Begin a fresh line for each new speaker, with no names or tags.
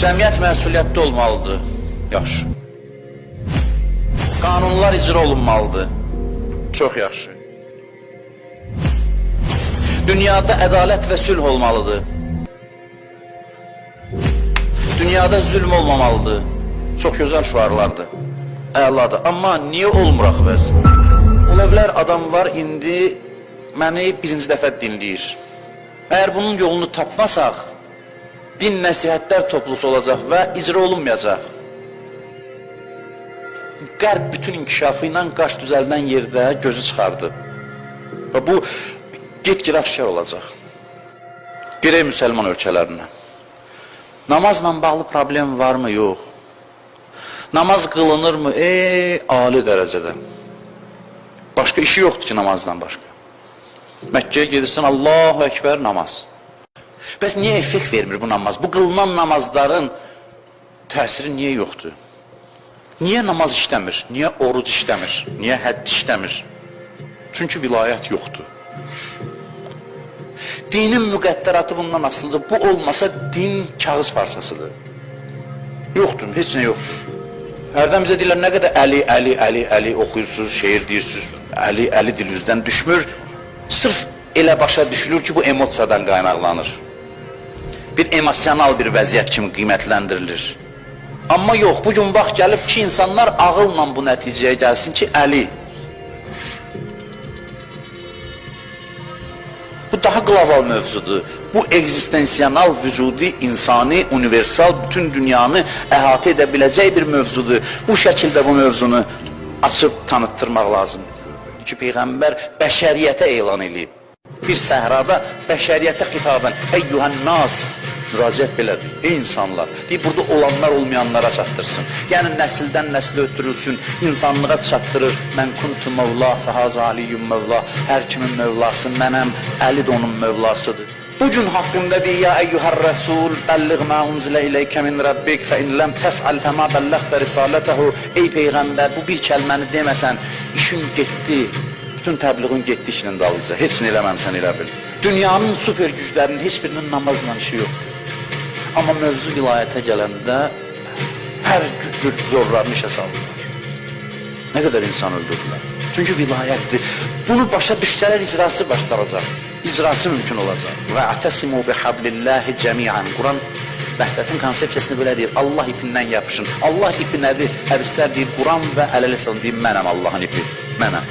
Cəmiyyət məsuliyyətli olmalıdır. Yaxşı. Qanunlar icra olunmalıdır. Çox yaxşı. Dünyada ədalət və sülh olmalıdır. Dünyada zülm olmamalıdır. Çox gözəl şüarlardır. Əladır. Amma niyə olmuraq bəs? Ola bilər adam var indi məni birinci dəfə dinləyir. Əgər bunun yolunu tapmasaq, din nəsihətlər toplusu olacaq və icra olunmayacaq. Qərb bütün inkişafı ilə qaş düzəldən yerdə gözü çıxardı. Və bu get-gedə aşkar olacaq. Gerək müsəlman ölkələrinə. Namazla bağlı problem varmı? Yox. Namaz qılınırmı? Ali dərəcədə. Başqa işi yoxdur ki namazdan başqa. Məkkəyə gedirsən, Allahu Ekber namaz. Bəs niyə effekt vermir bu namaz? Bu qılınan namazların təsiri niyə yoxdur? Niyə namaz işləmir? Niyə oruc işləmir? Niyə hədd işləmir? Çünki vilayət yoxdur. Dinin müqəddəratı bundan asılıdır. Bu olmasa din kağız farsasıdır. Yoxdur, heç nə yoxdur. Hərdən bizə deyirlər, nə qədər əli oxuyursunuz, şeir deyirsiniz, əli dilinizdən düşmür. Sırf elə başa düşülür ki, bu emosiyadan qaynaqlanır. Bir emosional bir vəziyyət kimi qiymətləndirilir. Amma yox, bugün vaxt gəlib ki, insanlar ağılla bu nəticəyə gəlsin ki, əli. Bu daha qlobal mövzudur. Bu egzistensiyanal, vücudi, insani, universal, bütün dünyanı əhatə edə biləcək bir mövzudur. Bu şəkildə bu mövzunu açıb tanıtdırmaq lazımdır. Ki, Peyğəmbər bəşəriyyətə elan edib. Bir səhrada bəşəriyyətə xitabən, eyyuhən nas, müraciət belədir, ey insanlar, deyib burada olanlar olmayanlara çatdırsın. Yəni nəsildən nəslə ötürülsün, insanlığa çatdırır. Mən kuntu mevla, fəhaz aliyyum mevla, hər kimin mevlası mənəm, Əli də onun mevlasıdır. Bugün haqqında deyir, ya eyyuhər rəsul, bəlliğ mə unzilə iləykə min rəbbik, fə in ləm təfəl fəmə bəlləqdə risalətəhu. Ey Peyğəmbər, bu bir kəlməni deməsən, işin getdi, bütün təbliğin getdi işinin dalınca, heç nə eləməmsən elə bil. Dünyanın süper güclərinin heç birinin namazla işi yoxdur. Amma mövzu vilayətə gələndə hər güc zorlarını işə salırlar. Nə qədər insan öldürdülər? Çünki vilayətdir. Bunu başa düşsələr icrası başlanacaq. İcrası mümkün olacaq. Və ətəsimu bihablillahi cəmiən. Quran vəhdətin konsepsiyasını belə deyir. Allah ipindən yapışın. Allah ipi nədir? Hədislər deyir, Quran və ələl-əsələn deyir, mənəm Allahın ipi. Mənəm.